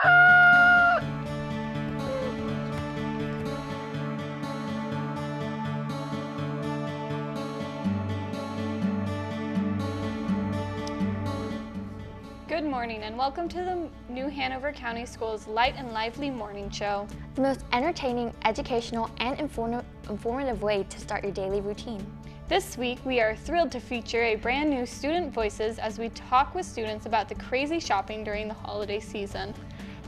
Good morning and welcome to the New Hanover County Schools Light and Lively Morning Show. The most entertaining, educational, and informative way to start your daily routine. This week we are thrilled to feature a brand new Student Voices as we talk with students about the crazy shopping during the holiday season.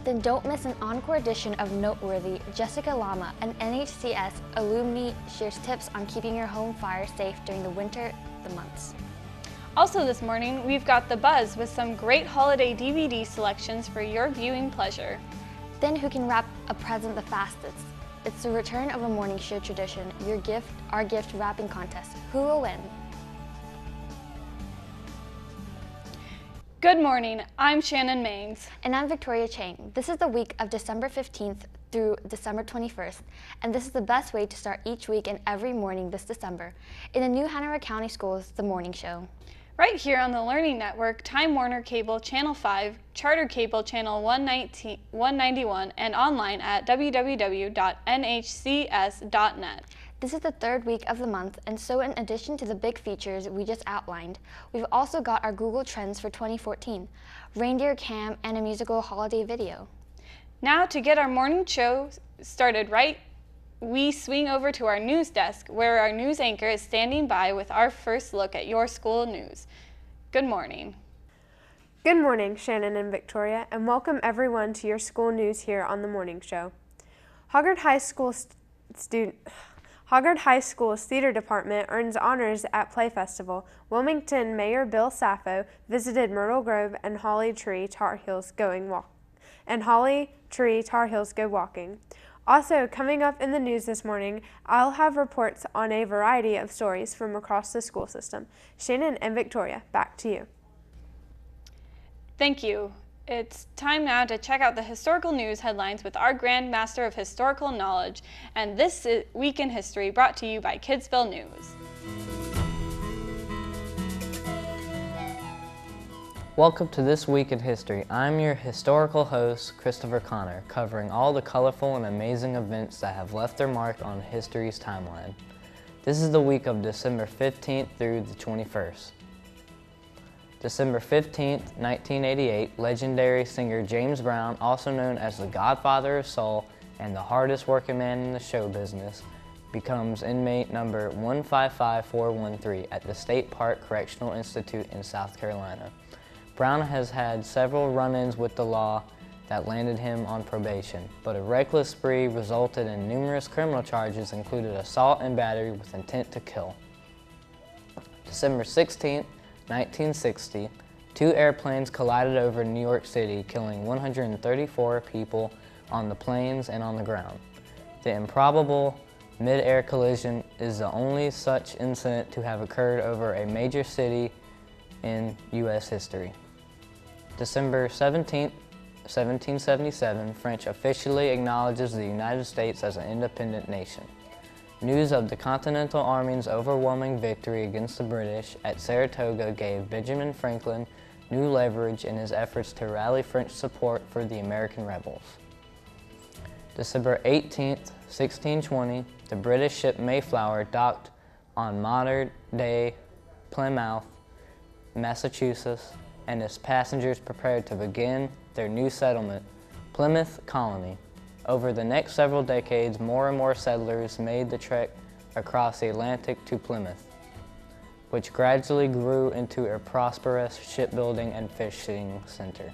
Then don't miss an encore edition of Noteworthy. Jessica Lama, an NHCS alumni, shares tips on keeping your home fire safe during the winter months. Also this morning, we've got The Buzz with some great holiday DVD selections for your viewing pleasure. Then who can wrap a present the fastest? It's the return of a morning show tradition, our gift wrapping contest. Who will win? Good morning, I'm Shannon Maines. And I'm Victoria Chang. This is the week of December 15th through December 21st, and this is the best way to start each week and every morning this December in the New Hanover County Schools, The Morning Show. Right here on the Learning Network, Time Warner Cable Channel 5, Charter Cable Channel 191, and online at www.nhcs.net. This is the third week of the month, and so in addition to the big features we just outlined, we've also got our Google Trends for 2014, reindeer cam, and a musical holiday video. Now to get our morning show started right, we swing over to our news desk where our news anchor is standing by with our first look at your school news. Good morning. Good morning, Shannon and Victoria, and welcome everyone to your school news here on the morning show. Hoggard High School's theater department earns honors at Play Festival. Wilmington Mayor Bill Sappho visited Myrtle Grove and Holly Tree Tar Heels Go Walking. Also, coming up in the news this morning, I'll have reports on a variety of stories from across the school system. Shannon and Victoria, back to you. Thank you. It's time now to check out the historical news headlines with our Grand Master of Historical Knowledge, and this Week in History brought to you by Kidsville News. Welcome to This Week in History. I'm your historical host, Christopher Connor, covering all the colorful and amazing events that have left their mark on history's timeline. This is the week of December 15th through the 21st. December 15th, 1988, legendary singer James Brown, also known as the Godfather of Soul and the hardest working man in the show business, becomes inmate number 155413 at the State Park Correctional Institute in South Carolina. Brown has had several run-ins with the law that landed him on probation, but a reckless spree resulted in numerous criminal charges, including assault and battery with intent to kill. December 16, 1960, two airplanes collided over New York City, killing 134 people on the planes and on the ground. The improbable mid-air collision is the only such incident to have occurred over a major city in U.S. history. December 17, 1777, French officially acknowledges the United States as an independent nation. News of the Continental Army's overwhelming victory against the British at Saratoga gave Benjamin Franklin new leverage in his efforts to rally French support for the American rebels. December 18, 1620, the British ship Mayflower docked on modern-day Plymouth, Massachusetts, and its passengers prepared to begin their new settlement, Plymouth Colony. Over the next several decades, more and more settlers made the trek across the Atlantic to Plymouth, which gradually grew into a prosperous shipbuilding and fishing center.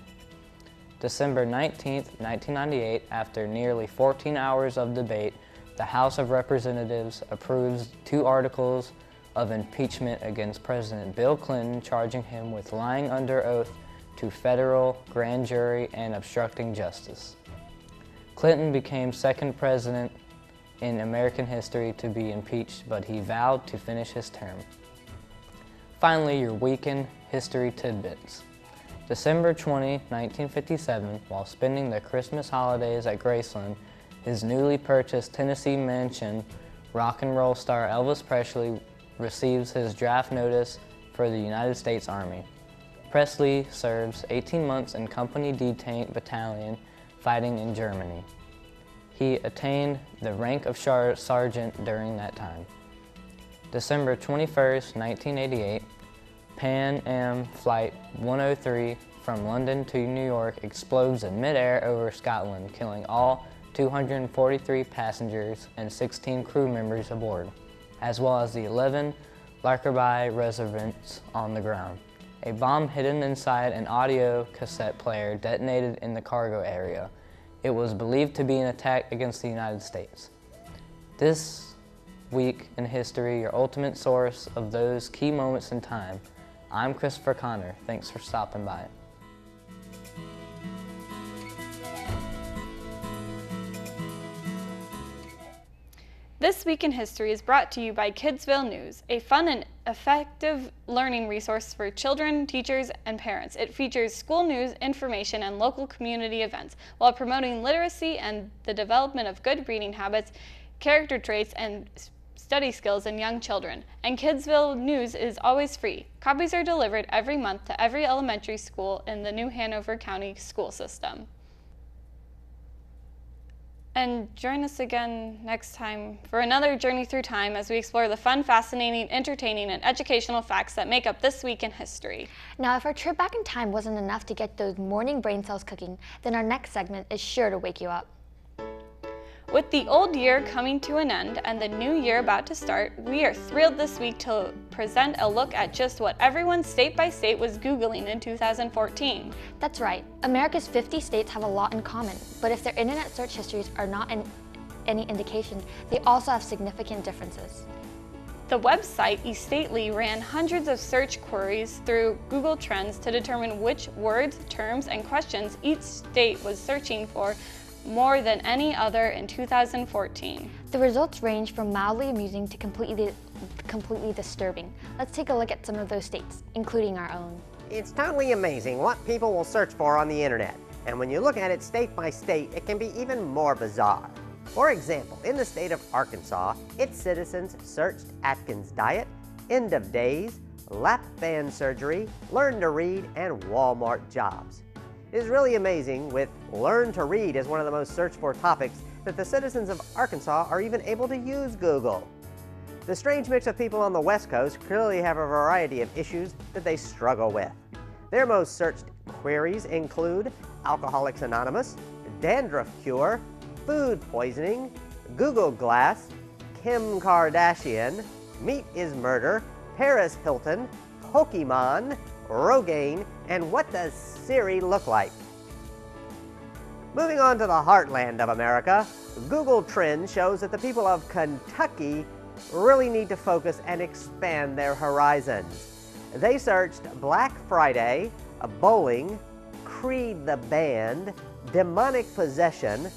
December 19, 1998, after nearly 14 hours of debate, the House of Representatives approves two articles of impeachment against President Bill Clinton, charging him with lying under oath to federal grand jury and obstructing justice. Clinton became second president in American history to be impeached, but he vowed to finish his term. Finally, your weekend history tidbits. December 20, 1957, while spending the Christmas holidays at Graceland, his newly purchased Tennessee mansion, rock and roll star Elvis Presley receives his draft notice for the United States Army. Presley serves 18 months in Company D Tank Battalion, fighting in Germany. He attained the rank of sergeant during that time. December 21st, 1988, Pan Am Flight 103 from London to New York explodes in midair over Scotland, killing all 243 passengers and 16 crew members aboard, as well as the 11 Lockerbie residents on the ground. A bomb hidden inside an audio cassette player detonated in the cargo area. It was believed to be an attack against the United States. This week in history, your ultimate source of those key moments in time. I'm Christopher Connor. Thanks for stopping by. This Week in History is brought to you by Kidsville News, a fun and effective learning resource for children, teachers, and parents. It features school news, information, and local community events while promoting literacy and the development of good reading habits, character traits, and study skills in young children. And Kidsville News is always free. Copies are delivered every month to every elementary school in the New Hanover County school system. And join us again next time for another journey through time as we explore the fun, fascinating, entertaining, and educational facts that make up This Week in History. Now, if our trip back in time wasn't enough to get those morning brain cells cooking, then our next segment is sure to wake you up. With the old year coming to an end and the new year about to start, we are thrilled this week to present a look at just what everyone state by state was Googling in 2014. That's right. America's 50 states have a lot in common, but if their internet search histories are not any indication, they also have significant differences. The website eStately ran hundreds of search queries through Google Trends to determine which words, terms, and questions each state was searching for more than any other in 2014. The results range from mildly amusing to completely disturbing. Let's take a look at some of those states, including our own. It's totally amazing what people will search for on the internet. And when you look at it state by state, it can be even more bizarre. For example, in the state of Arkansas, its citizens searched Atkins diet, end of days, lap band surgery, learn to read, and Walmart jobs. It is really amazing, with learn to read as one of the most searched for topics, that the citizens of Arkansas are even able to use Google. The strange mix of people on the West Coast clearly have a variety of issues that they struggle with. Their most searched queries include Alcoholics Anonymous, dandruff cure, food poisoning, Google Glass, Kim Kardashian, meat is murder, Paris Hilton, Pokemon, Rogaine, and what does Siri look like? Moving on to the heartland of America, Google Trends shows that the people of Kentucky really need to focus and expand their horizons. They searched Black Friday, bowling, Creed the band, demonic possession,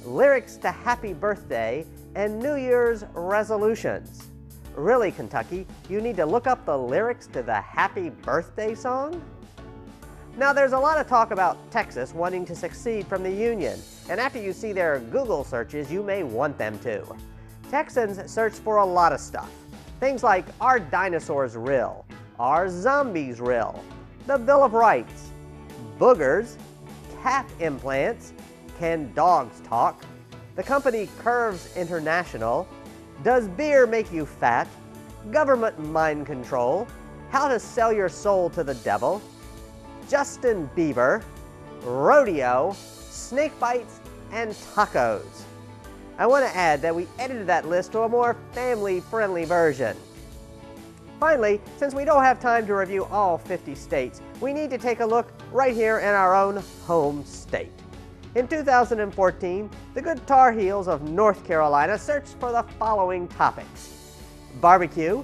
lyrics to Happy Birthday, and New Year's resolutions. Really, Kentucky, you need to look up the lyrics to the Happy Birthday song? Now, there's a lot of talk about Texas wanting to secede from the Union, and after you see their Google searches, you may want them to. Texans search for a lot of stuff. Things like, are dinosaurs real? Are zombies real? The Bill of Rights, boogers, calf implants, can dogs talk, the company Curves International, does beer make you fat, government mind control, how to sell your soul to the devil, Justin Bieber, rodeo, snake bites, and tacos. I want to add that we edited that list to a more family-friendly version. Finally, since we don't have time to review all 50 states, we need to take a look right here in our own home state. In 2014, the good Tar Heels of North Carolina searched for the following topics: barbecue,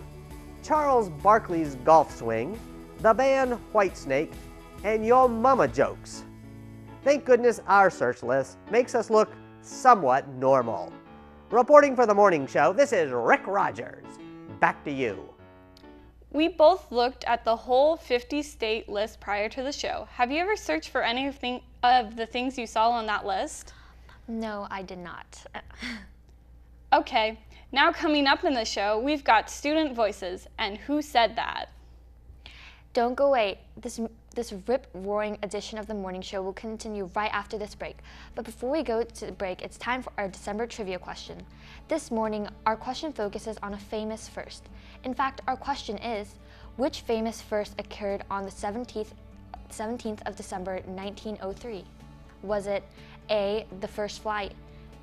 Charles Barkley's golf swing, the band Whitesnake, and Yo Mama jokes. Thank goodness our search list makes us look somewhat normal. Reporting for the morning show, this is Rick Rogers. Back to you. We both looked at the whole 50-state list prior to the show. Have you ever searched for anything of the things you saw on that list? No, I did not. Okay, now coming up in the show, we've got student voices and Who Said That? Don't go away. This rip-roaring edition of the morning show will continue right after this break. But before we go to the break, it's time for our December trivia question. This morning, our question focuses on a famous first. In fact, our question is, which famous first occurred on the 17th of December 1903? Was it A, the first flight,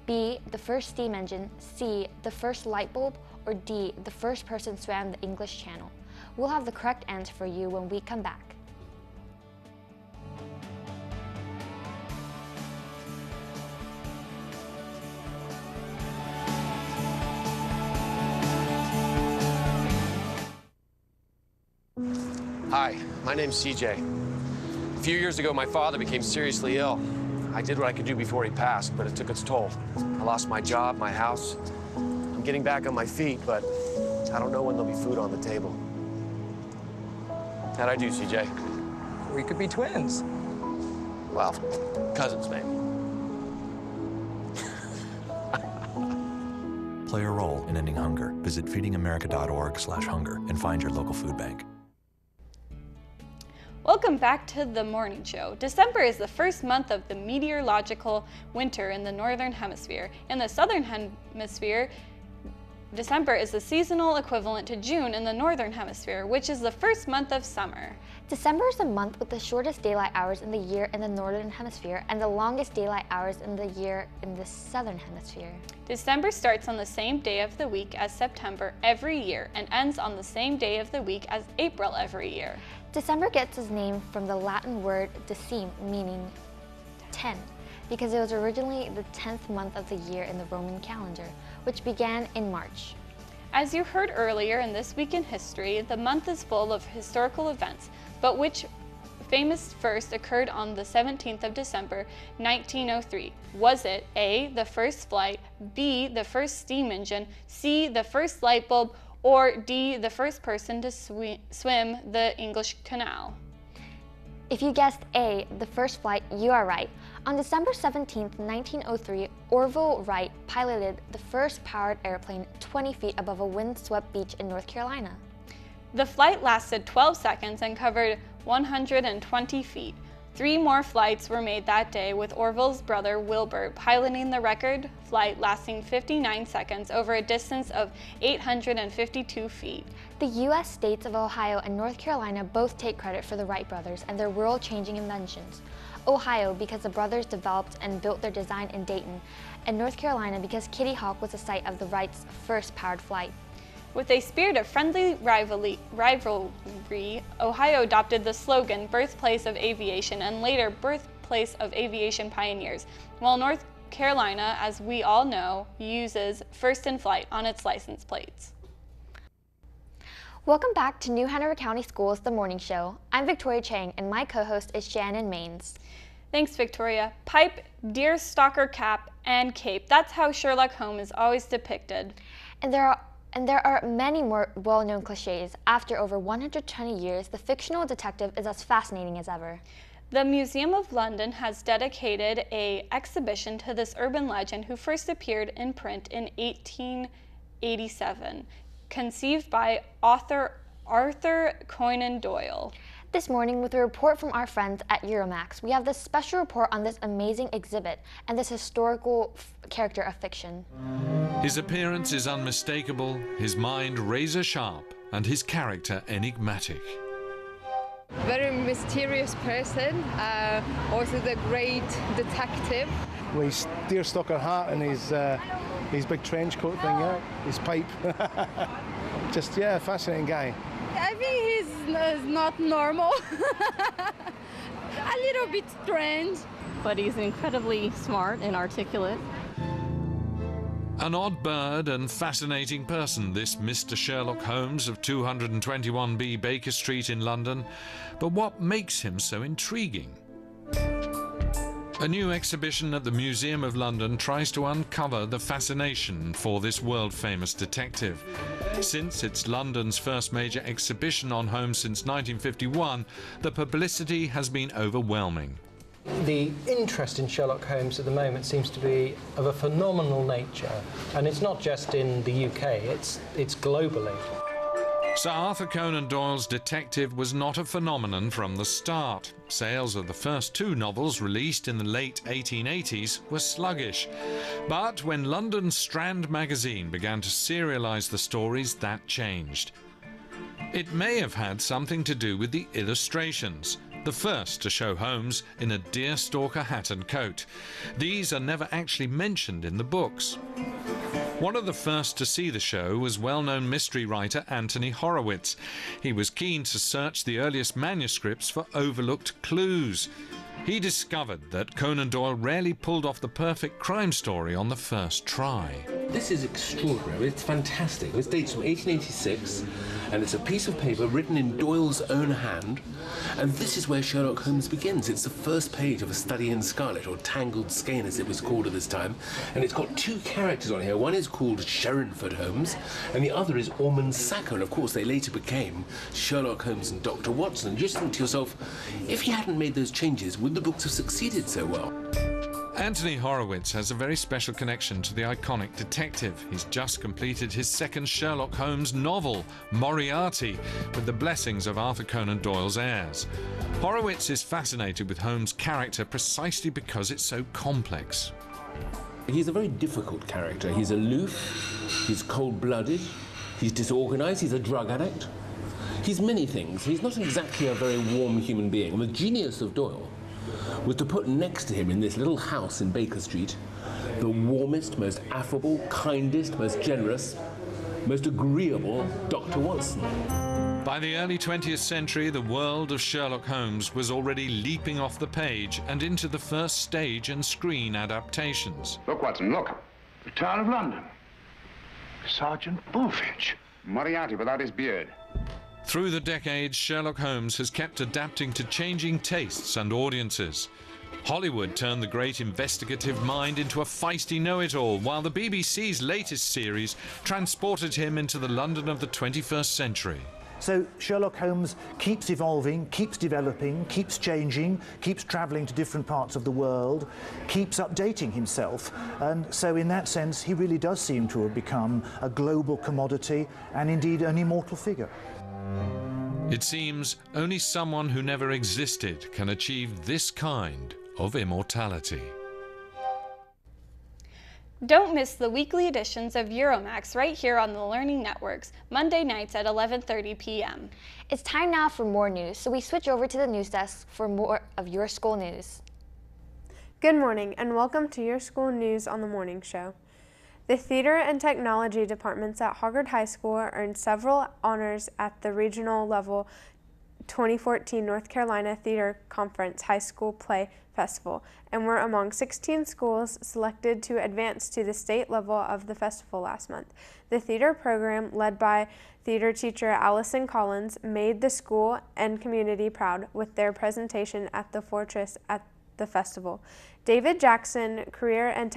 B, the first steam engine, C, the first light bulb, or D, the first person swam the English Channel? We'll have the correct answer for you when we come back. Hi, my name's CJ. A few years ago, my father became seriously ill. I did what I could do before he passed, but it took its toll. I lost my job, my house. I'm getting back on my feet, but I don't know when there'll be food on the table. How'd I do, CJ? We could be twins. Well, cousins, maybe. Play a role in ending hunger. Visit feedingamerica.org/hunger and find your local food bank. Welcome back to the morning show. December is the first month of the meteorological winter in the northern hemisphere. In the southern hemisphere, December is the seasonal equivalent to June in the northern hemisphere, which is the first month of summer. December is the month with the shortest daylight hours in the year in the northern hemisphere and the longest daylight hours in the year in the southern hemisphere. December starts on the same day of the week as September every year and ends on the same day of the week as April every year. December gets its name from the Latin word decim, meaning 10, because it was originally the 10th month of the year in the Roman calendar, which began in March. As you heard earlier in This Week in History, the month is full of historical events, but which famous first occurred on the 17th of December, 1903? Was it A, the first flight, B, the first steam engine, C, the first light bulb, or D, the first person to swim the English Canal? If you guessed A, the first flight, you are right. On December 17, 1903, Orville Wright piloted the first powered airplane 20 feet above a windswept beach in North Carolina. The flight lasted 12 seconds and covered 120 feet. 3 more flights were made that day, with Orville's brother Wilbur piloting the record flight lasting 59 seconds over a distance of 852 feet. The U.S. states of Ohio and North Carolina both take credit for the Wright brothers and their world-changing inventions. Ohio because the brothers developed and built their design in Dayton, and North Carolina because Kitty Hawk was the site of the Wrights' first powered flight. With a spirit of friendly rivalry, Ohio adopted the slogan "Birthplace of Aviation" and later "Birthplace of Aviation Pioneers," while North Carolina, as we all know, uses "First in Flight" on its license plates. Welcome back to New Hanover County Schools, The Morning Show. I'm Victoria Chang, and my co-host is Shannon Maines. Thanks, Victoria. Pipe, deerstalker cap, and cape. That's how Sherlock Holmes is always depicted. And there are many more well-known cliches. After over 120 years, the fictional detective is as fascinating as ever. The Museum of London has dedicated an exhibition to this urban legend who first appeared in print in 1887, conceived by author Arthur Conan Doyle. This morning, with a report from our friends at Euromax, we have this special report on this amazing exhibit and this historical character of fiction. His appearance is unmistakable, his mind razor sharp, and his character enigmatic. Very mysterious person, also the great detective. With his deerstalker hat and his big trench coat thing, yeah, his pipe. Just, yeah, fascinating guy. I think he's not normal. A little bit strange. But he's incredibly smart and articulate. An odd bird and fascinating person, this Mr. Sherlock Holmes of 221B Baker Street in London. But what makes him so intriguing? A new exhibition at the Museum of London tries to uncover the fascination for this world-famous detective. Since it's London's first major exhibition on Holmes since 1951, the publicity has been overwhelming. The interest in Sherlock Holmes at the moment seems to be of a phenomenal nature, and it's not just in the UK, it's globally. Sir Arthur Conan Doyle's detective was not a phenomenon from the start. Sales of the first 2 novels, released in the late 1880s, were sluggish. But when London's Strand magazine began to serialise the stories, that changed. It may have had something to do with the illustrations, the first to show Holmes in a deerstalker hat and coat. These are never actually mentioned in the books. One of the first to see the show was well-known mystery writer Anthony Horowitz. He was keen to search the earliest manuscripts for overlooked clues. He discovered that Conan Doyle rarely pulled off the perfect crime story on the first try. This is extraordinary. It's fantastic. This dates from 1886, and it's a piece of paper written in Doyle's own hand. And this is where Sherlock Holmes begins. It's the first page of A Study in Scarlet, or Tangled Skein as it was called at this time. And it's got 2 characters on here. One is called Sherrinford Holmes, and the other is Ormond Sacker. And of course, they later became Sherlock Holmes and Dr. Watson. And just think to yourself, if he hadn't made those changes, would the books have succeeded so well? Anthony Horowitz has a very special connection to the iconic detective. He's just completed his second Sherlock Holmes novel, Moriarty, with the blessings of Arthur Conan Doyle's heirs. Horowitz is fascinated with Holmes' character precisely because it's so complex. He's a very difficult character. He's aloof, he's cold-blooded, he's disorganized, he's a drug addict. He's many things. He's not exactly a very warm human being. And the genius of Doyle was to put next to him in this little house in Baker Street the warmest, most affable, kindest, most generous, most agreeable Dr. Watson. By the early 20th century, the world of Sherlock Holmes was already leaping off the page and into the first stage and screen adaptations. Look, Watson, look. The Tower of London. Sergeant Bullfinch. Moriarty without his beard. Through the decades, Sherlock Holmes has kept adapting to changing tastes and audiences. Hollywood turned the great investigative mind into a feisty know-it-all, while the BBC's latest series transported him into the London of the 21st century. So Sherlock Holmes keeps evolving, keeps developing, keeps changing, keeps travelling to different parts of the world, keeps updating himself. And so in that sense, he really does seem to have become a global commodity and indeed an immortal figure. It seems only someone who never existed can achieve this kind of immortality. Don't miss the weekly editions of Euromax right here on the Learning Networks, Monday nights at 11:30 p.m. It's time now for more news, so we switch over to the news desk for more of your school news. Good morning and welcome to your school news on the morning show. The Theater and Technology departments at Hoggard High School earned several honors at the regional level 2014 North Carolina Theater Conference High School Play Festival and were among 16 schools selected to advance to the state level of the festival last month. The theater program, led by theater teacher Allison Collins, made the school and community proud with their presentation at the Fortress at the festival. David Jackson, career and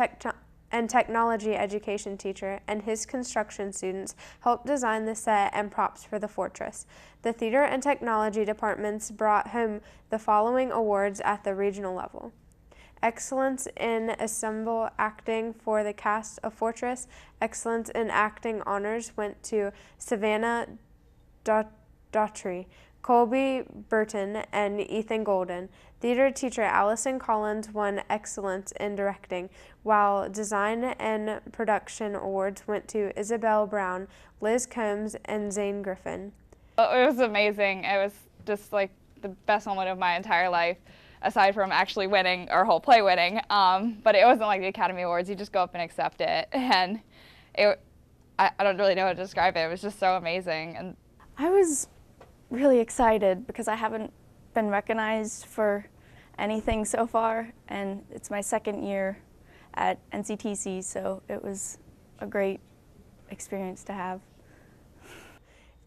technology education teacher, and his construction students helped design the set and props for the Fortress. The Theater and Technology departments brought home the following awards at the regional level. Excellence in Ensemble Acting for the cast of Fortress. Excellence in Acting honors went to Savannah Daughtry, Colby Burton, and Ethan Golden. Theater teacher Allison Collins won Excellence in Directing, while Design and Production awards went to Isabel Brown, Liz Combs, and Zane Griffin. It was amazing. It was just like the best moment of my entire life, aside from actually winning, our whole play winning. But it wasn't like the Academy Awards. You just go up and accept it. And I don't really know how to describe it. It was just so amazing. And I was really excited because I haven't been recognized for anything so far, and it's my second year at NCTC, so it was a great experience to have.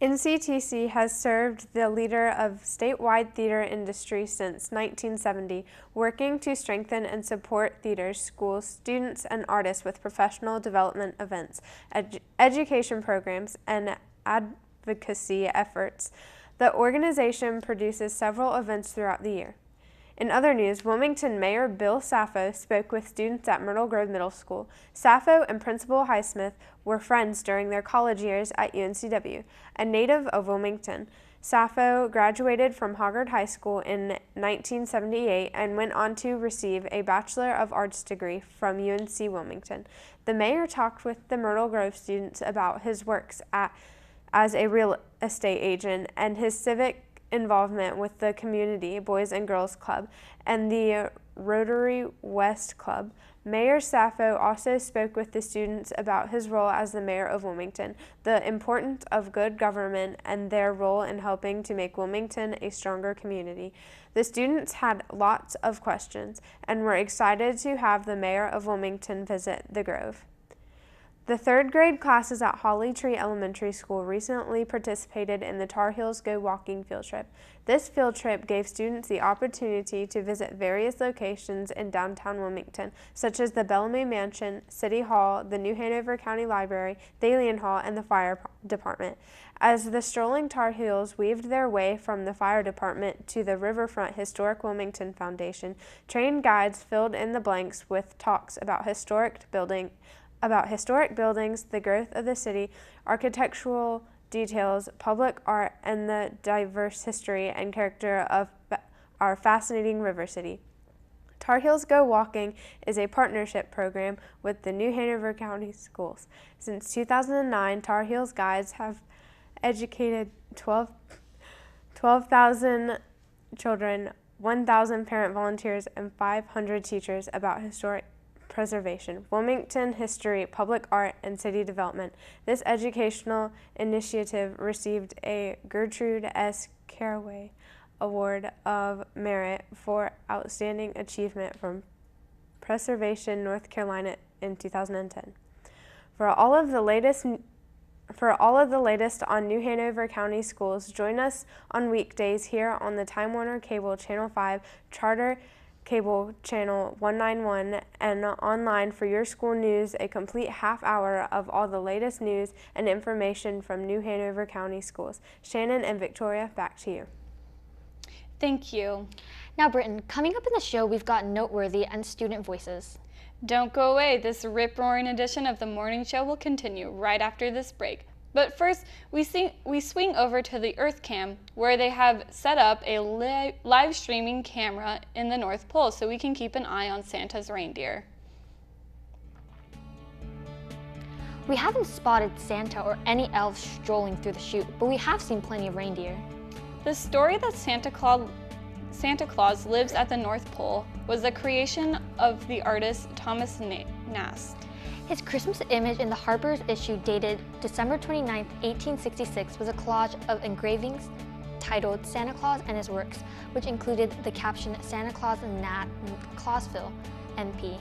NCTC has served the leader of statewide theater industry since 1970, working to strengthen and support theaters, schools, students, and artists with professional development events, education programs, and advocacy efforts. The organization produces several events throughout the year. In other news, Wilmington Mayor Bill Saffo spoke with students at Myrtle Grove Middle School. Saffo and Principal Highsmith were friends during their college years at UNCW. A native of Wilmington, Saffo graduated from Hoggard High School in 1978 and went on to receive a Bachelor of Arts degree from UNC Wilmington. The mayor talked with the Myrtle Grove students about his works as a real estate agent and his civic involvement with the Community Boys and Girls Club and the Rotary West Club. Mayor Saffo also spoke with the students about his role as the mayor of Wilmington, the importance of good government, and their role in helping to make Wilmington a stronger community. The students had lots of questions and were excited to have the mayor of Wilmington visit the Grove. The third grade classes at Holly Tree Elementary School recently participated in the Tar Heels Go Walking field trip. This field trip gave students the opportunity to visit various locations in downtown Wilmington, such as the Bellamy Mansion, City Hall, the New Hanover County Library, Thalian Hall, and the Fire Department. As the strolling Tar Heels weaved their way from the Fire Department to the Riverfront Historic Wilmington Foundation, trained guides filled in the blanks with talks about historic buildings, the growth of the city, architectural details, public art, and the diverse history and character of our fascinating river city. Tar Heels Go Walking is a partnership program with the New Hanover County Schools. Since 2009, Tar Heels guides have educated 12,000 children, 1,000 parent volunteers, and 500 teachers about historic preservation, Wilmington history, public art, and city development. This educational initiative received a Gertrude S. Caraway Award of Merit for Outstanding Achievement from Preservation, North Carolina in 2010. For all of the latest on New Hanover County Schools, join us on weekdays here on the Time Warner Cable Channel 5, Charter Cable Channel 191, and online for your school news, a complete half hour of all the latest news and information from New Hanover County Schools. Shannon and Victoria, back to you. Thank you. Now, Britton, coming up in the show, we've got Noteworthy and Student Voices. Don't go away. This rip-roaring edition of the morning show will continue right after this break. But first, we swing over to the Earth Cam, where they have set up a live streaming camera in the North Pole so we can keep an eye on Santa's reindeer. We haven't spotted Santa or any elves strolling through the chute, but we have seen plenty of reindeer. The story that Santa Claus lives at the North Pole was the creation of the artist Thomas Nast. His Christmas image in the Harper's issue dated December 29, 1866 was a collage of engravings titled Santa Claus and His Works, which included the caption Santa Claus and Clausville, NP.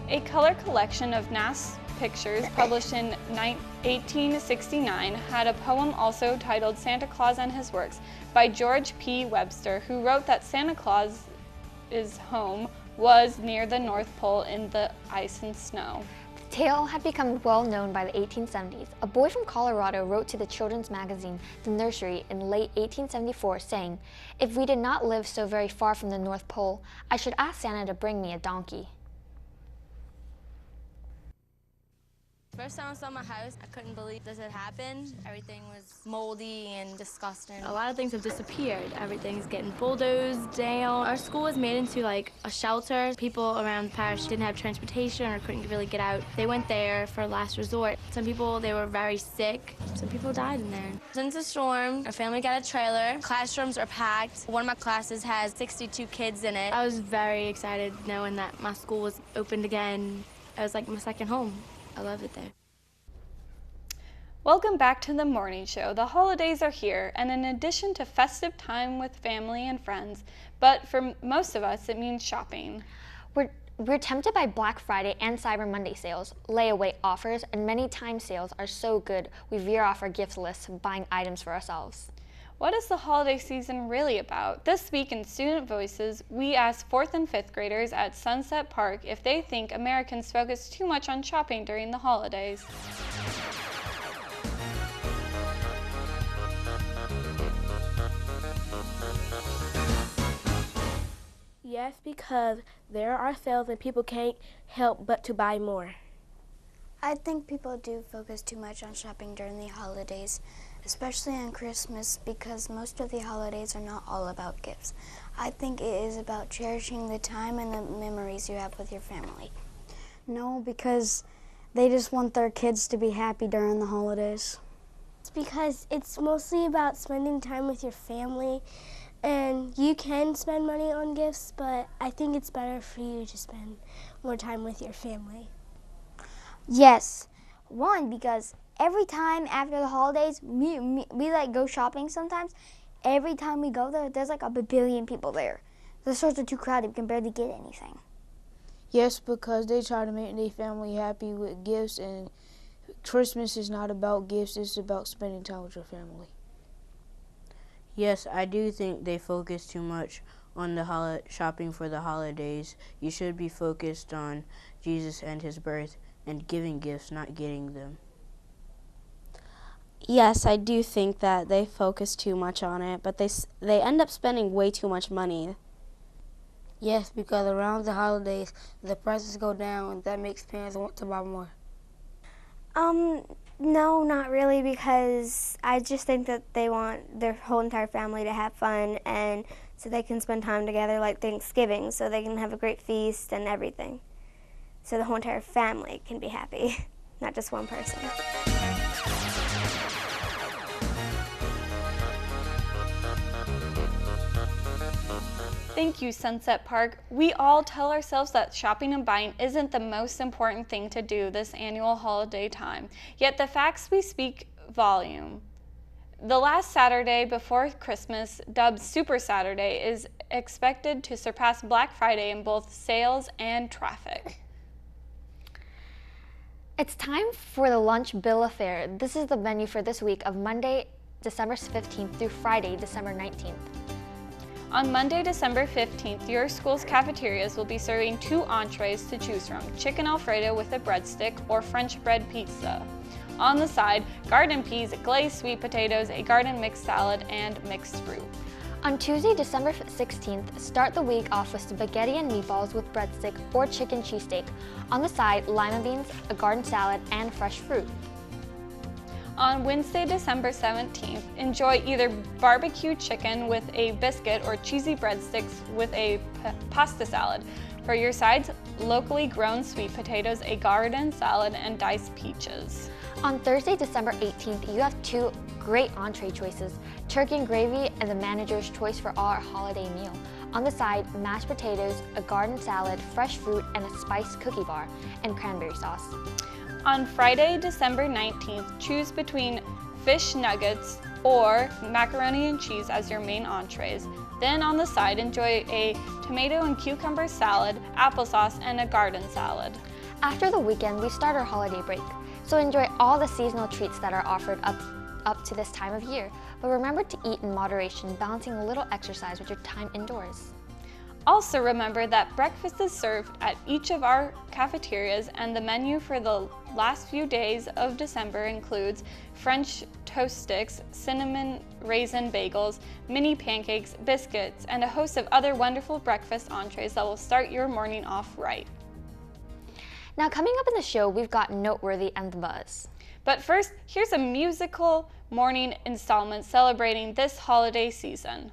A color collection of Nast's pictures published in 1869 had a poem also titled Santa Claus and His Works by George P. Webster, who wrote that Santa Claus's home was near the North Pole in the ice and snow. The tale had become well known by the 1870s. A boy from Colorado wrote to the children's magazine, The Nursery, in late 1874 saying, "If we did not live so very far from the North Pole, I should ask Santa to bring me a donkey." First time I saw my house, I couldn't believe this had happened. Everything was moldy and disgusting. A lot of things have disappeared. Everything's getting bulldozed down. Our school was made into like a shelter. People around the parish didn't have transportation or couldn't really get out. They went there for last resort. Some people, they were very sick. Some people died in there. Since the storm, our family got a trailer. Classrooms are packed. One of my classes has 62 kids in it. I was very excited knowing that my school was opened again. It was like my second home. I love it there. Welcome back to the morning show. The holidays are here, and in addition to festive time with family and friends, but for most of us, it means shopping. We're tempted by Black Friday and Cyber Monday sales. Layaway offers and many time sales are so good, we veer off our gift list buying items for ourselves. What is the holiday season really about? This week in Student Voices, we asked 4th and 5th graders at Sunset Park if they think Americans focus too much on shopping during the holidays. Yes, because there are sales and people can't help but to buy more. I think people do focus too much on shopping during the holidays, especially on Christmas, because most of the holidays are not all about gifts. I think it is about cherishing the time and the memories you have with your family. No, because they just want their kids to be happy during the holidays. It's because it's mostly about spending time with your family, and you can spend money on gifts, but I think it's better for you to spend more time with your family. Yes. One, because every time after the holidays, we like go shopping sometimes. Every time we go there, there's like a billion people there. The stores are too crowded, we can barely get anything. Yes, because they try to make their family happy with gifts, and Christmas is not about gifts, it's about spending time with your family. Yes, I do think they focus too much on the shopping for the holidays. You should be focused on Jesus and his birth and giving gifts, not getting them. Yes, I do think that they focus too much on it, but they end up spending way too much money. Yes, because around the holidays, the prices go down, and that makes parents want to buy more. No, not really, because I just think that they want their whole entire family to have fun, and so they can spend time together like Thanksgiving, so they can have a great feast and everything. So the whole entire family can be happy, not just one person. Thank you, Sunset Park. We all tell ourselves that shopping and buying isn't the most important thing to do this annual holiday time, yet the facts we speak volume. The last Saturday before Christmas, dubbed Super Saturday, is expected to surpass Black Friday in both sales and traffic. It's time for the lunch bill of fare. This is the menu for this week of Monday, December 15th through Friday, December 19th. On Monday, December 15th, your school's cafeterias will be serving 2 entrees to choose from: chicken Alfredo with a breadstick or French bread pizza. On the side, garden peas, glazed sweet potatoes, a garden mixed salad, and mixed fruit. On Tuesday, December 16th, start the week off with spaghetti and meatballs with breadstick or chicken cheesesteak. On the side, lima beans, a garden salad, and fresh fruit. On Wednesday, December 17th, enjoy either barbecue chicken with a biscuit or cheesy breadsticks with a pasta salad. For your sides, locally grown sweet potatoes, a garden salad, and diced peaches. On Thursday, December 18th, you have 2 great entree choices: turkey and gravy and the manager's choice for our holiday meal. On the side, mashed potatoes, a garden salad, fresh fruit, and a spiced cookie bar, and cranberry sauce. On Friday, December 19th, choose between fish nuggets or macaroni and cheese as your main entrees. Then on the side, enjoy a tomato and cucumber salad, applesauce, and a garden salad. After the weekend, we start our holiday break, so enjoy all the seasonal treats that are offered up to this time of year. But remember to eat in moderation, balancing a little exercise with your time indoors. Also remember that breakfast is served at each of our cafeterias, and the menu for the last few days of December includes French toast sticks, cinnamon raisin bagels, mini pancakes, biscuits, and a host of other wonderful breakfast entrees that will start your morning off right. Now coming up in the show, we've got Noteworthy and The Buzz. But first, here's a musical morning installment celebrating this holiday season.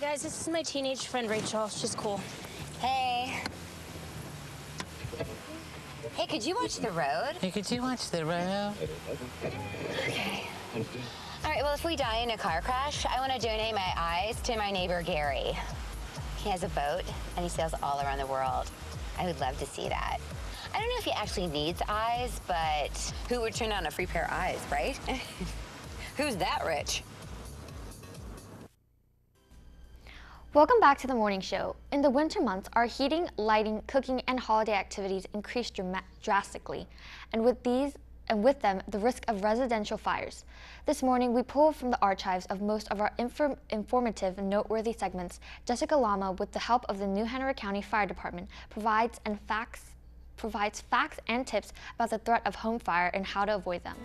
guys, this is my teenage friend Rachel. She's cool. Hey. Hey, could you watch the road? Hey, could you watch the road? Okay. All right, well, if we die in a car crash, I want to donate my eyes to my neighbor, Gary. He has a boat, and he sails all around the world. I would love to see that. I don't know if he actually needs eyes, but who would turn on a free pair of eyes, right? Who's that rich? Welcome back to the morning show. In the winter months, our heating, lighting, cooking, and holiday activities increase drastically, and with them, the risk of residential fires. This morning, we pulled from the archives of most of our informative and noteworthy segments. Jessica Lama, with the help of the New Hanover County Fire Department, provides facts and tips about the threat of home fire and how to avoid them.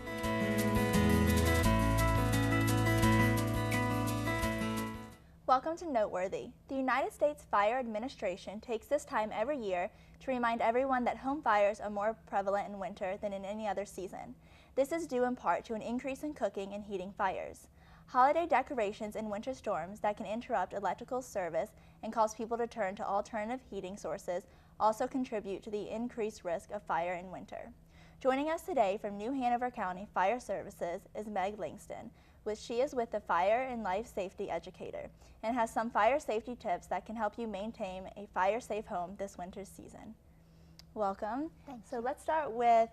Welcome to Noteworthy. The United States Fire Administration takes this time every year to remind everyone that home fires are more prevalent in winter than in any other season. This is due in part to an increase in cooking and heating fires. Holiday decorations and winter storms that can interrupt electrical service and cause people to turn to alternative heating sources also contribute to the increased risk of fire in winter. Joining us today from New Hanover County Fire Services is Meg Langston. She is with the Fire and Life Safety Educator and has some fire safety tips that can help you maintain a fire-safe home this winter season. Welcome. Thanks. So let's start with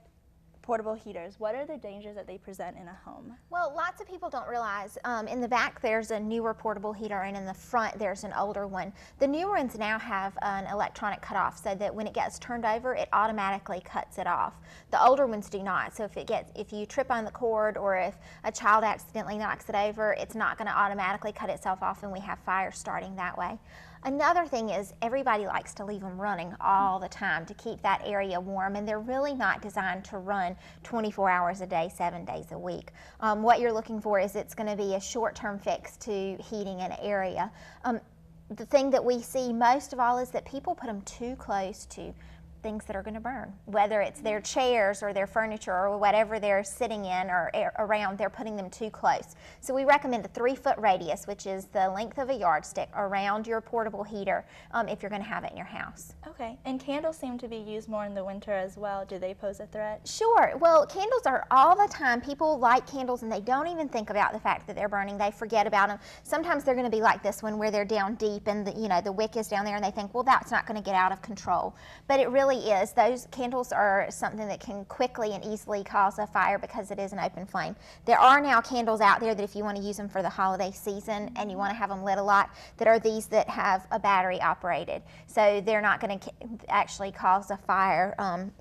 portable heaters. What are the dangers that they present in a home? Well, lots of people don't realize in the back there's a newer portable heater and in the front there's an older one. The newer ones now have an electronic cutoff so that when it gets turned over it automatically cuts it off. The older ones do not. So if you trip on the cord or if a child accidentally knocks it over, it's not going to automatically cut itself off and we have fire starting that way. Another thing is everybody likes to leave them running all the time to keep that area warm, and they're really not designed to run 24 hours a day, 7 days a week. What you're looking for is it's going to be a short-term fix to heating an area. The thing that we see most of all is that people put them too close to things that are going to burn, whether it's their chairs or their furniture or whatever they're sitting in or around, they're putting them too close. So we recommend a 3-foot radius, which is the length of a yardstick, around your portable heater if you're going to have it in your house. Okay, and candles seem to be used more in the winter as well. Do they pose a threat? Sure. Well, candles are all the time. People light candles and they don't even think about the fact that they're burning. They forget about them. Sometimes they're going to be like this one where they're down deep and the wick is down there and they think, well, that's not going to get out of control. But it really is. Those candles are something that can quickly and easily cause a fire because it is an open flame. There are now candles out there that if you want to use them for the holiday season and you want to have them lit a lot, that are these that have a battery operated. So they're not going to actually cause a fire.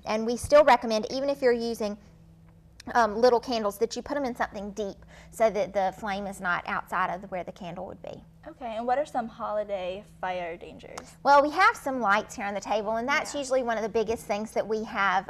And we still recommend, even if you're using little candles, that you put them in something deep so that the flame is not outside of where the candle would be. Okay, and what are some holiday fire dangers? Well, we have some lights here on the table, and that's usually one of the biggest things that we have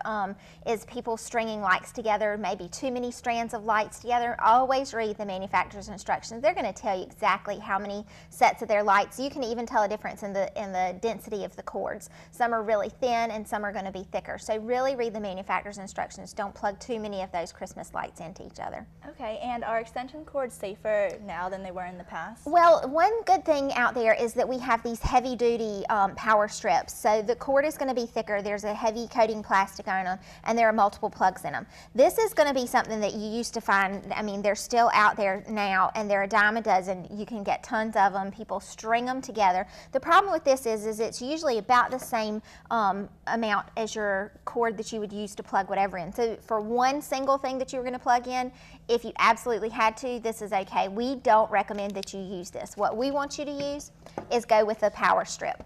is people stringing lights together, maybe too many strands of lights together. Always read the manufacturer's instructions. They're going to tell you exactly how many sets of their lights. You can even tell a difference in the density of the cords. Some are really thin and some are going to be thicker. So really read the manufacturer's instructions. Don't plug too many of those Christmas lights into each other. Okay, and are extension cords safer now than they were in the past? Well, one good thing out there is that we have these heavy-duty power strips. So the cord is going to be thicker. There's a heavy coating plastic on them, and there are multiple plugs in them. This is going to be something that you used to find. I mean, they're still out there now, and they're a dime a dozen. You can get tons of them. People string them together. The problem with this is it's usually about the same amount as your cord that you would use to plug whatever in. So for one single thing that you were going to plug in, if you absolutely had to, this is okay. We don't recommend that you use this. What we want you to use is go with a power strip,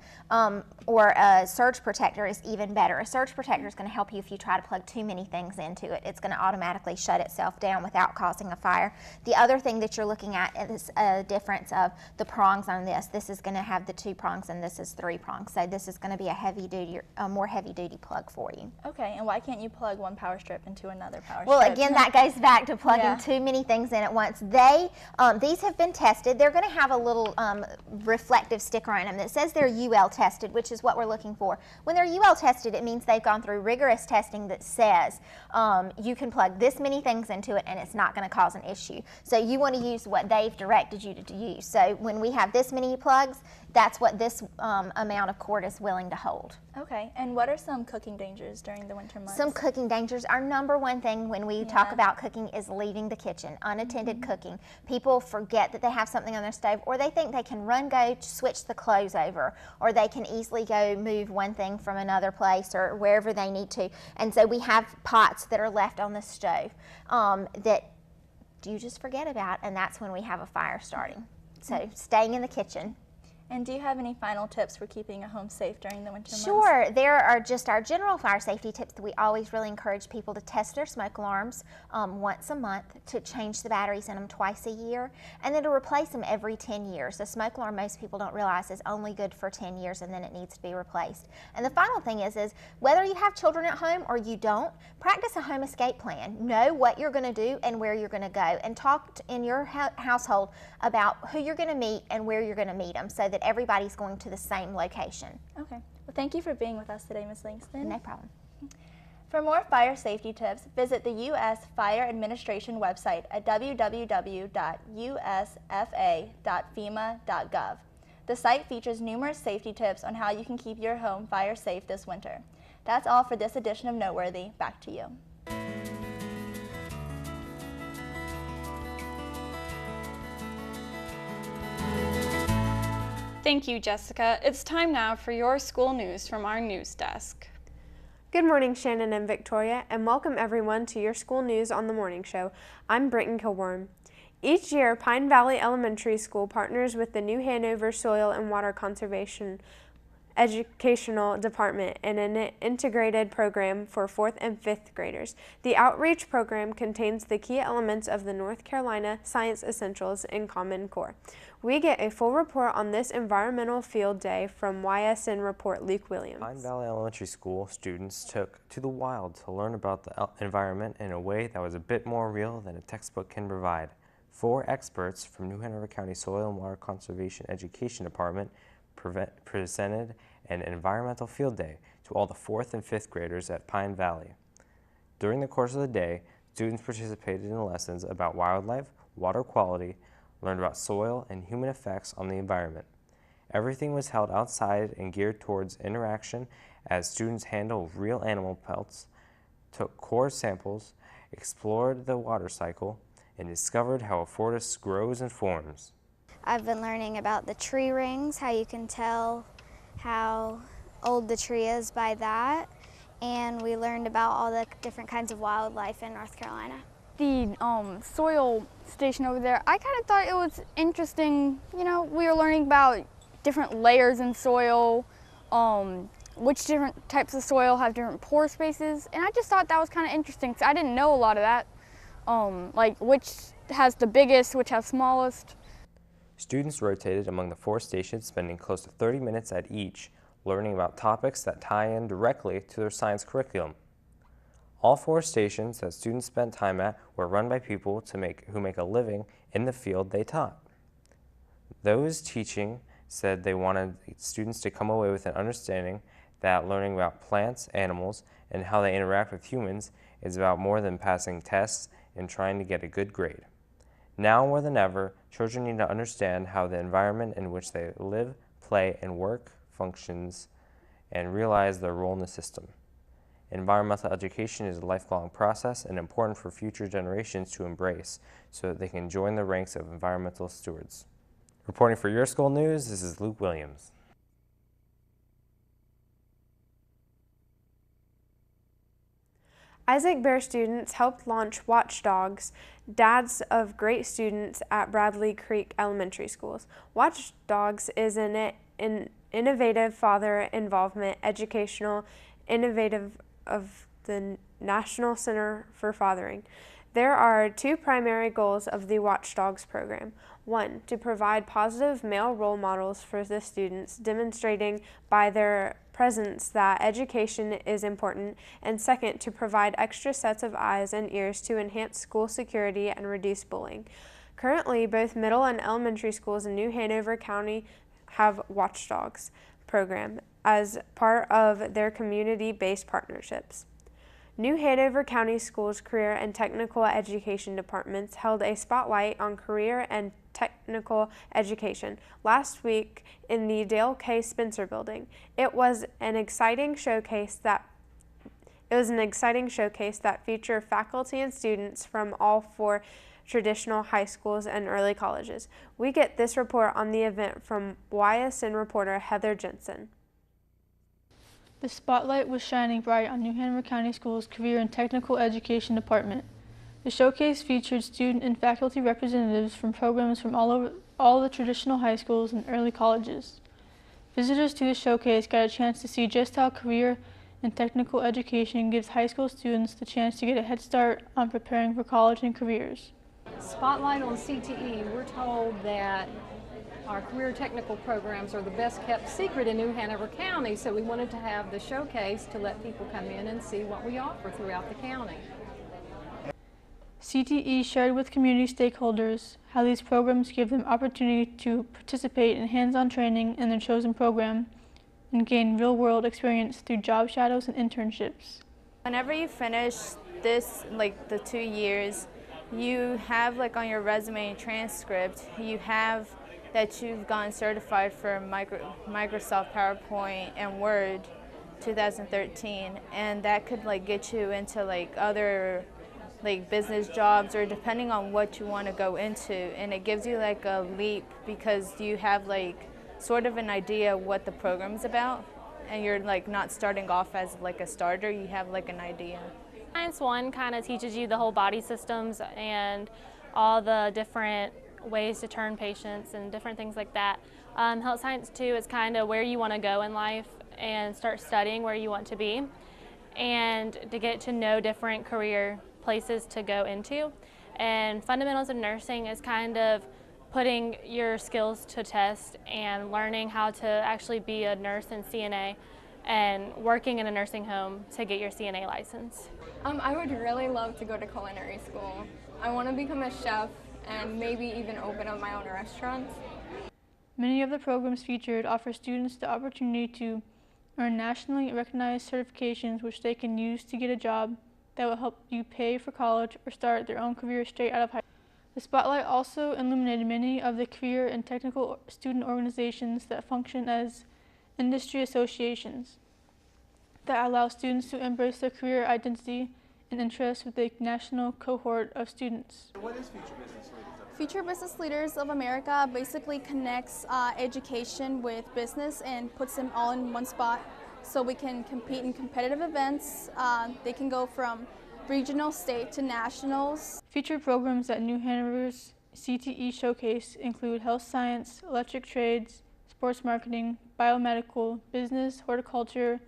or a surge protector is even better. A surge protector is going to help you if you try to plug too many things into it. It's going to automatically shut itself down without causing a fire. The other thing that you're looking at is a difference of the prongs on this. This is going to have the 2 prongs and this is 3 prongs. So this is going to be a more heavy-duty plug for you. Okay, and why can't you plug one power strip into another power strip? Well, again, that goes back to plugging too many things in at once. These have been tested. They're going to have a little little reflective sticker on them that says they're UL tested, which is what we're looking for. When they're UL tested, it means they've gone through rigorous testing that says you can plug this many things into it and it's not going to cause an issue. So you want to use what they've directed you to use. So when we have this many plugs, that's what this amount of cord is willing to hold. Okay, and what are some cooking dangers during the winter months? Some cooking dangers. Our number one thing when we talk about cooking is leaving the kitchen, unattended cooking. People forget that they have something on their stove, or they think they can go switch the clothes over, or they can easily go move one thing from another place or wherever they need to. And so we have pots that are left on the stove that you just forget about, and that's when we have a fire starting. So staying in the kitchen. And do you have any final tips for keeping a home safe during the winter months? Sure. There are just our general fire safety tips that we always really encourage people to test their smoke alarms once a month, to change the batteries in them twice a year, and then to replace them every 10 years. The smoke alarm, most people don't realize, is only good for 10 years and then it needs to be replaced. And the final thing is whether you have children at home or you don't, practice a home escape plan. Know what you're going to do and where you're going to go, and talk in your household about who you're going to meet and where you're going to meet them, so that everybody's going to the same location. Okay. Well, thank you for being with us today, Ms. Langston. No problem. For more fire safety tips, visit the U.S. Fire Administration website at www.usfa.fema.gov. The site features numerous safety tips on how you can keep your home fire safe this winter. That's all for this edition of Noteworthy. Back to you. Thank you, Jessica. It's time now for your school news from our news desk. Good morning, Shannon and Victoria, and welcome everyone to your school news on the morning show. I'm Britton Kilborn. Each year, Pine Valley Elementary School partners with the New Hanover Soil and Water Conservation Educational Department in an integrated program for 4th and 5th graders. The outreach program contains the key elements of the North Carolina Science Essentials in Common Core. We get a full report on this environmental field day from YSN Report Luke Williams. Pine Valley Elementary School students took to the wild to learn about the environment in a way that was a bit more real than a textbook can provide. 4 experts from New Hanover County Soil and Water Conservation Education Department presented an environmental field day to all the 4th and 5th graders at Pine Valley. During the course of the day, students participated in lessons about wildlife, water quality, learned about soil and human effects on the environment. Everything was held outside and geared towards interaction as students handled real animal pelts, took core samples, explored the water cycle, and discovered how a forest grows and forms. I've been learning about the tree rings, how you can tell how old the tree is by that, and we learned about all the different kinds of wildlife in North Carolina. The soil station over there, I kind of thought it was interesting. You know, we were learning about different layers in soil, which different types of soil have different pore spaces, and I just thought that was kind of interesting because I didn't know a lot of that, like which has the biggest, which has smallest. Students rotated among the 4 stations, spending close to 30 minutes at each, learning about topics that tie in directly to their science curriculum. All 4 stations that students spent time at were run by people who make a living in the field they taught. Those teaching said they wanted students to come away with an understanding that learning about plants, animals, and how they interact with humans is about more than passing tests and trying to get a good grade. Now more than ever, children need to understand how the environment in which they live, play, and work functions and realize their role in the system. Environmental education is a lifelong process and important for future generations to embrace so that they can join the ranks of environmental stewards. Reporting for your school news, this is Luke Williams. Isaac Bear students helped launch Watchdogs, Dads of Great Students at Bradley Creek Elementary Schools. Watchdogs is an innovative father involvement educational innovative of the National Center for Fathering. There are 2 primary goals of the Watchdogs program. 1, to provide positive male role models for the students, demonstrating by their presence that education is important, and 2nd, to provide extra sets of eyes and ears to enhance school security and reduce bullying. Currently, both middle and elementary schools in New Hanover County have Watchdogs program as part of their community-based partnerships. New Hanover County Schools Career and Technical Education Departments held a spotlight on career and technical education last week in the Dale K. Spencer Building. It was an exciting showcase that featured faculty and students from all 4 traditional high schools and early colleges. We get this report on the event from YSN reporter Heather Jensen. The spotlight was shining bright on New Hanover County Schools Career and Technical Education Department. The showcase featured student and faculty representatives from programs from all the traditional high schools and early colleges. Visitors to the showcase got a chance to see just how career and technical education gives high school students the chance to get a head start on preparing for college and careers. Spotlight on CTE, we're told that our career technical programs are the best kept secret in New Hanover County, so we wanted to have the showcase to let people come in and see what we offer throughout the county. CTE shared with community stakeholders how these programs give them opportunity to participate in hands-on training in their chosen program and gain real-world experience through job shadows and internships. Whenever you finish this, like the 2 years, you have like on your resume and transcript, you have that you've gotten certified for Microsoft PowerPoint and Word 2013, and that could like get you into like other like business jobs or depending on what you want to go into, and it gives you like a leap because you have like sort of an idea what the program's about, and you're like not starting off as like a starter, you have like an idea. Science 1 kind of teaches you the whole body systems and all the different ways to turn patients and different things like that. Health Science 2 is kind of where you want to go in life and start studying where you want to be and to get to know different career places to go into. And Fundamentals of Nursing is kind of putting your skills to test and learning how to actually be a nurse in CNA and working in a nursing home to get your CNA license. I would really love to go to culinary school. I want to become a chef and maybe even open up my own restaurant. Many of the programs featured offer students the opportunity to earn nationally recognized certifications which they can use to get a job that will help you pay for college or start their own career straight out of high school. The spotlight also illuminated many of the career and technical student organizations that function as industry associations that allow students to embrace their career identity and interests with a national cohort of students. What is Future Business Leaders? Future Business Leaders of America basically connects education with business and puts them all in one spot so we can compete in competitive events. They can go from regional, state to nationals. Featured programs at New Hanover's CTE Showcase include health science, electric trades, sports marketing, biomedical, business, horticulture,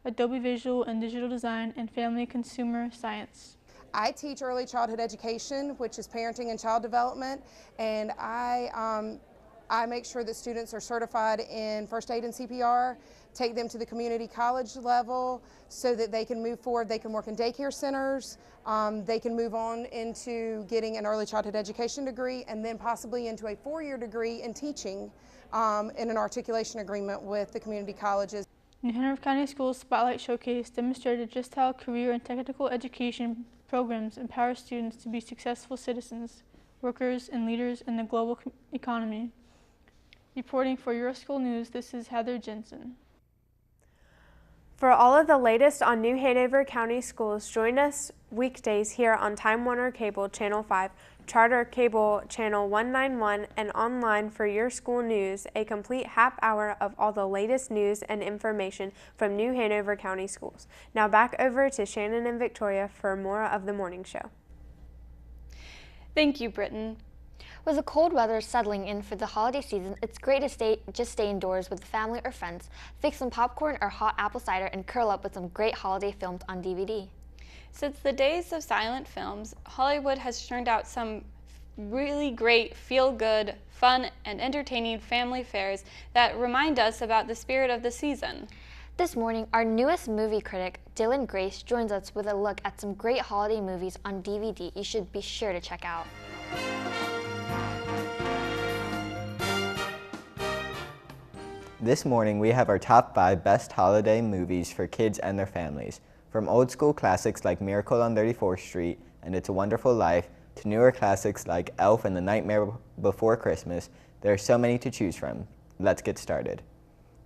Adobe Visual and Digital Design, and Family Consumer Science. I teach early childhood education, which is parenting and child development, and I make sure that students are certified in first aid and CPR, take them to the community college level so that they can move forward. They can work in daycare centers, they can move on into getting an early childhood education degree, and then possibly into a 4-year degree in teaching in an articulation agreement with the community colleges. New Hanover County Schools Spotlight Showcase demonstrated just how career and technical education programs empower students to be successful citizens, workers, and leaders in the global economy. Reporting for Your School News, this is Heather Jensen. For all of the latest on New Hanover County Schools, join us weekdays here on Time Warner Cable Channel 5, Charter Cable Channel 191, and online for Your School News, a complete half hour of all the latest news and information from New Hanover County Schools. Now back over to Shannon and Victoria for more of the morning show. Thank you, Britton. With the cold weather settling in for the holiday season, it's great to just stay indoors with family or friends, fix some popcorn or hot apple cider, and curl up with some great holiday films on DVD. Since the days of silent films, Hollywood has churned out some really great, feel-good, fun, and entertaining family fairs that remind us about the spirit of the season. This morning, our newest movie critic, Dylan Grace, joins us with a look at some great holiday movies on DVD you should be sure to check out. This morning we have our top 5 best holiday movies for kids and their families. From old school classics like Miracle on 34th Street and It's a Wonderful Life to newer classics like Elf and The Nightmare Before Christmas, there are so many to choose from. Let's get started.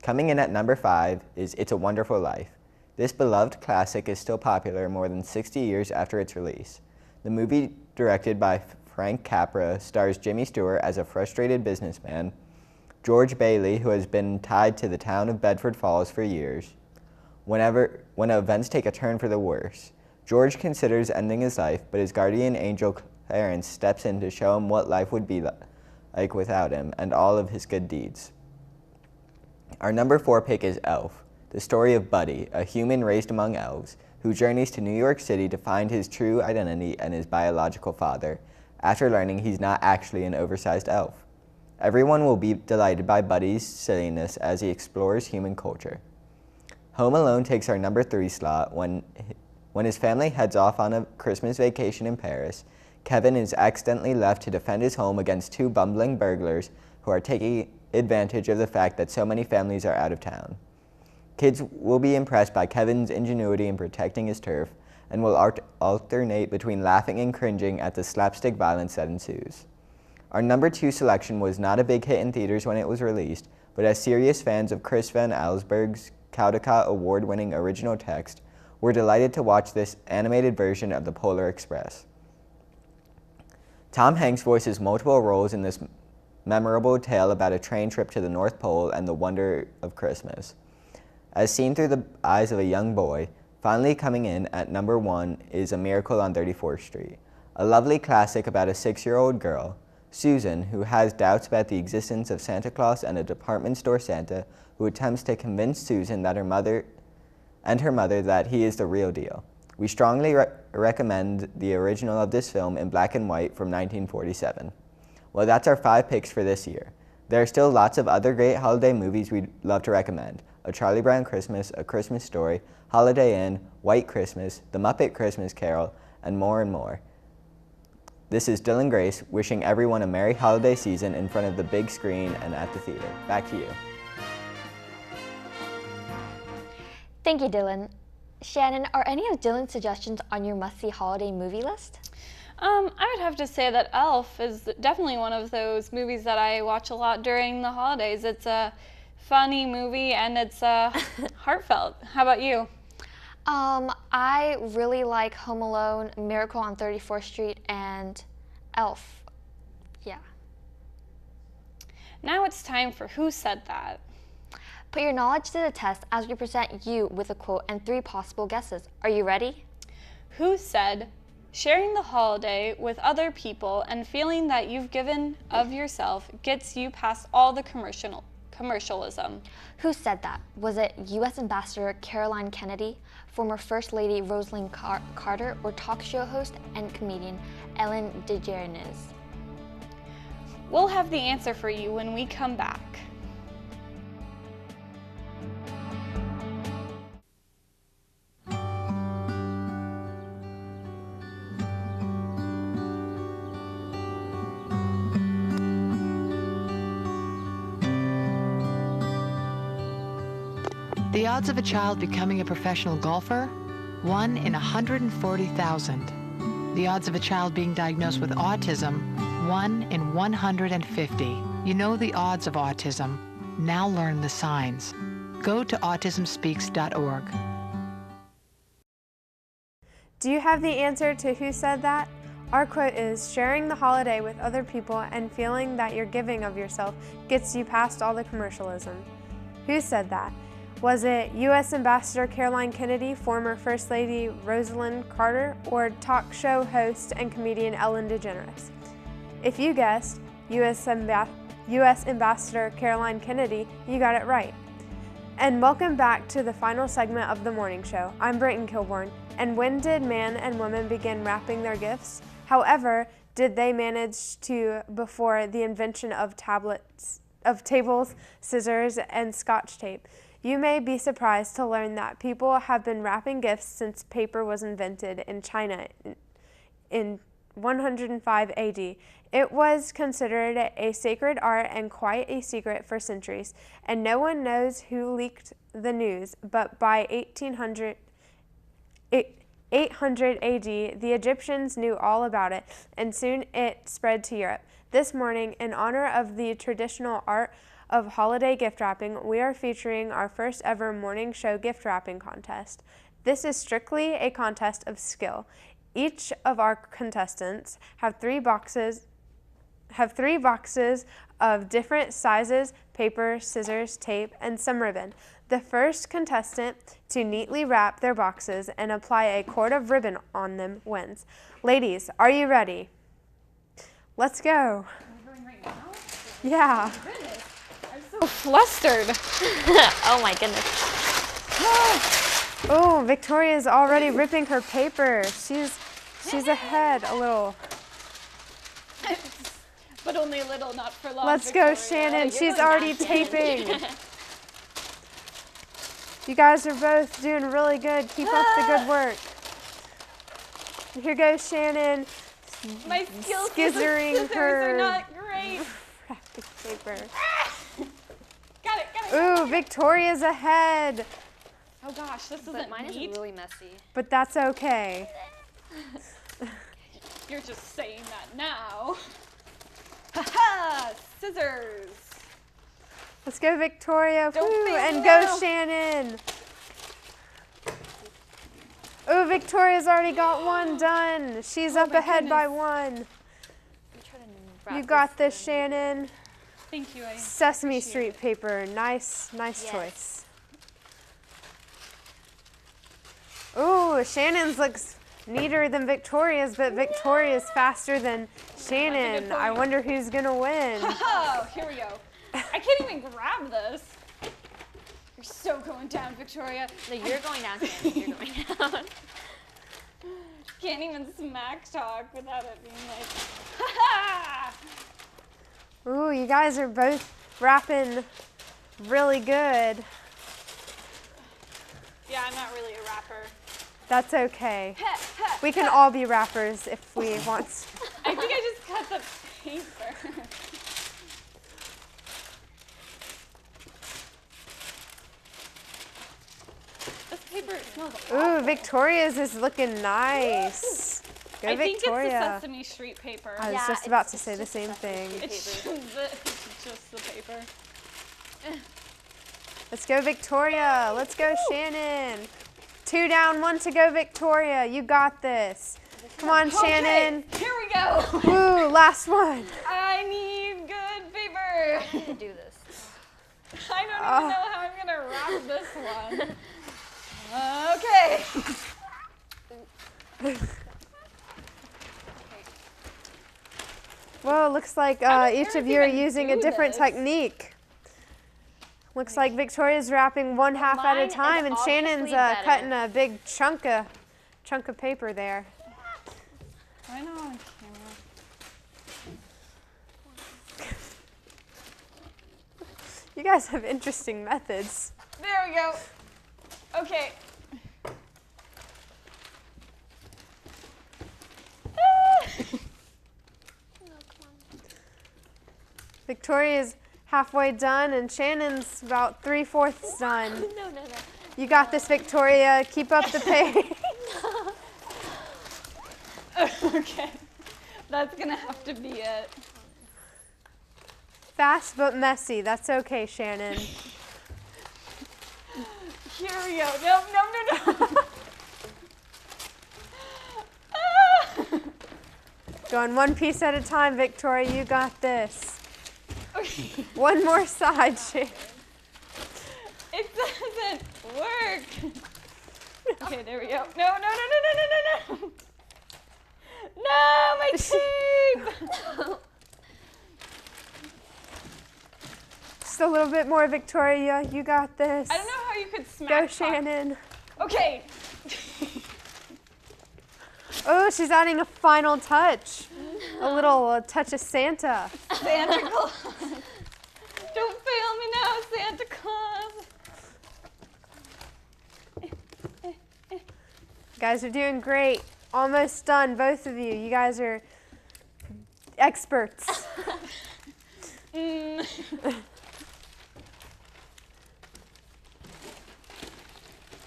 Coming in at number 5 is It's a Wonderful Life. This beloved classic is still popular more than 60 years after its release. The movie, directed by Frank Capra, stars Jimmy Stewart as a frustrated businessman, George Bailey, who has been tied to the town of Bedford Falls for years. When events take a turn for the worse, George considers ending his life, but his guardian angel Clarence steps in to show him what life would be like without him and all of his good deeds. Our number 4 pick is Elf, the story of Buddy, a human raised among elves, who journeys to New York City to find his true identity and his biological father, after learning he's not actually an oversized elf. Everyone will be delighted by Buddy's silliness as he explores human culture. Home Alone takes our number 3 slot. When his family heads off on a Christmas vacation in Paris, Kevin is accidentally left to defend his home against 2 bumbling burglars who are taking advantage of the fact that so many families are out of town. Kids will be impressed by Kevin's ingenuity in protecting his turf and will alternate between laughing and cringing at the slapstick violence that ensues. Our number 2 selection was not a big hit in theaters when it was released, but as serious fans of Chris Van Allsburg's Caldecott award-winning original text, we're delighted to watch this animated version of The Polar Express. Tom Hanks voices multiple roles in this memorable tale about a train trip to the North Pole and the wonder of Christmas. As seen through the eyes of a young boy, finally coming in at number 1 is A Miracle on 34th Street, a lovely classic about a 6-year-old girl, Susan, who has doubts about the existence of Santa Claus and a department store Santa, who attempts to convince Susan that her mother that he is the real deal. We strongly recommend the original of this film in black and white from 1947. Well, that's our 5 picks for this year. There are still lots of other great holiday movies we'd love to recommend. A Charlie Brown Christmas, A Christmas Story, Holiday Inn, White Christmas, The Muppet Christmas Carol, and more and more. This is Dylan Grace wishing everyone a merry holiday season in front of the big screen and at the theater. Back to you. Thank you, Dylan. Shannon, are any of Dylan's suggestions on your must-see holiday movie list? I would have to say that Elf is definitely one of those movies that I watch a lot during the holidays. It's a funny movie and it's heartfelt. How about you? I really like Home Alone, Miracle on 34th Street, and Elf. Yeah. Now it's time for Who Said That? Put your knowledge to the test as we present you with a quote and 3 possible guesses. Are you ready? Who said, sharing the holiday with other people and feeling that you've given of yourself gets you past all the commercialism? Who said that? Was it U.S. Ambassador Caroline Kennedy, former First Lady Rosalind Carter, or talk show host and comedian Ellen DeGeneres? We'll have the answer for you when we come back. The odds of a child becoming a professional golfer? 1 in 140,000. The odds of a child being diagnosed with autism? 1 in 150. You know the odds of autism. Now learn the signs. Go to autismspeaks.org. Do you have the answer to Who Said That? Our quote is, sharing the holiday with other people and feeling that your giving of yourself gets you past all the commercialism. Who said that? Was it U.S. Ambassador Caroline Kennedy, former First Lady Rosalind Carter, or talk show host and comedian Ellen DeGeneres? If you guessed U.S. Ambassador Caroline Kennedy, you got it right. And welcome back to the final segment of the morning show. I'm Britton Kilborn. And when did man and woman begin wrapping their gifts? However, did they manage to before the invention of tables, scissors, and Scotch tape? You may be surprised to learn that people have been wrapping gifts since paper was invented in China in 105 AD. It was considered a sacred art and quite a secret for centuries, and no one knows who leaked the news, but by 800 AD, the Egyptians knew all about it, and soon it spread to Europe. This morning, in honor of the traditional art of holiday gift wrapping, we are featuring our first ever morning show gift wrapping contest. This is strictly a contest of skill. Each of our contestants have three boxes of different sizes, paper, scissors, tape, and some ribbon. The first contestant to neatly wrap their boxes and apply a cord of ribbon on them wins. Ladies, are you ready? Let's go. Right now? Yeah. Oh, goodness. I'm so flustered. Oh my goodness. Oh, Victoria's already ripping her paper. She's ahead a little. But only a little, not for long. Let's Victoria. go, Shannon. You're She's going already down, taping. Shannon. You guys are both doing really good. Keep up the good work. Here goes Shannon. My skills scissoring with the scissors her are not great. wrapping paper. Got it. Ooh, Victoria's ahead. Oh gosh, this isn't mine is neat. really messy. But that's okay. You're just saying that now. Ha-ha! Scissors. Let's go, Victoria. Don't Woo, fail and me go, now. Shannon. Ooh, Victoria's already got one done. She's up my ahead by goodness. one. wrap You got this this, Shannon. Thank you. Sesame Street paper. Nice choice. Ooh, Shannon's looks neater than Victoria's, but Victoria's faster than Shannon. I wonder who's gonna win. Oh, here we go. I can't even grab this. You're so going down, Victoria. No, you're going down, Shannon. You're going down. Can't even smack talk without it being like, ha-ha! Ooh, you guys are both wrapping really good. Yeah, I'm not really a rapper. That's okay. We can all be rappers if we want to. I think I just cut the paper. This paper smells awful. Ooh, Victoria's is looking nice. Go, I think Victoria. it's the Sesame Street paper. I was just about to say the same thing. It's just the paper. Let's go, Victoria. Let's go, Shannon. 2 down, 1 to go, Victoria. You got this. Come on, Shannon. Here we go. Woo, last one. I need good paper. I need to do this. I don't even know how I'm gonna wrap this one. Okay. Well, looks like each of you are using a different technique. Looks like Victoria's wrapping one half at a time, and Shannon's cutting a big chunk of paper there. I know on camera. You guys have interesting methods. There we go. Okay. Victoria's halfway done, and Shannon's about 3/4 done. No. You got this, Victoria. Keep up the pace. Okay. That's gonna have to be it. Fast but messy. That's okay, Shannon. Here we go. No. Going one piece at a time, Victoria. You got this. Okay. One more side, Shannon. It doesn't work. Okay, there we go. No. No, my tape. Just a little bit more, Victoria. You got this. I don't know how you could smack Go, talk. Shannon. Okay. Oh, she's adding a final touch. A little touch of Santa. Santa Claus. Don't fail me now, Santa Claus. Guys are doing great. Almost done, both of you. You guys are experts. Where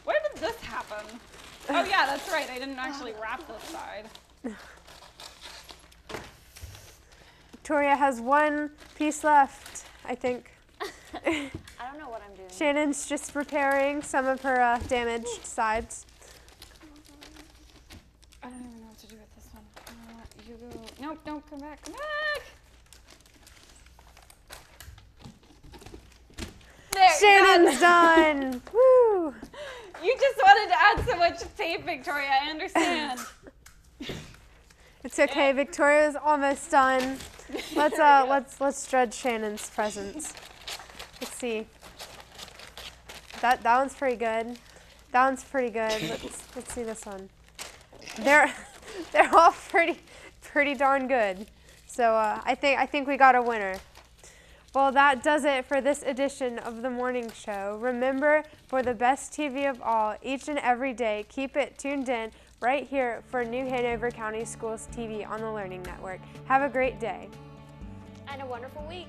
did this happen? Oh yeah, that's right. I didn't actually wrap this side. Victoria has one piece left, I think. I don't know what I'm doing. Shannon's just repairing some of her damaged sides. I don't even know what to do with this one. You go. Nope, nope, come back, come back! There, Shannon's done! Woo! You just wanted to add so much tape, Victoria, I understand. It's okay, Victoria's almost done. Let's judge Shannon's presents. Let's see. That one's pretty good. That one's pretty good. Let's see this one. They're all pretty darn good. So I think we got a winner. Well, that does it for this edition of the morning show. Remember, for the best TV of all, each and every day, keep it tuned in right here for New Hanover County Schools TV on the Learning Network. Have a great day. And a wonderful week.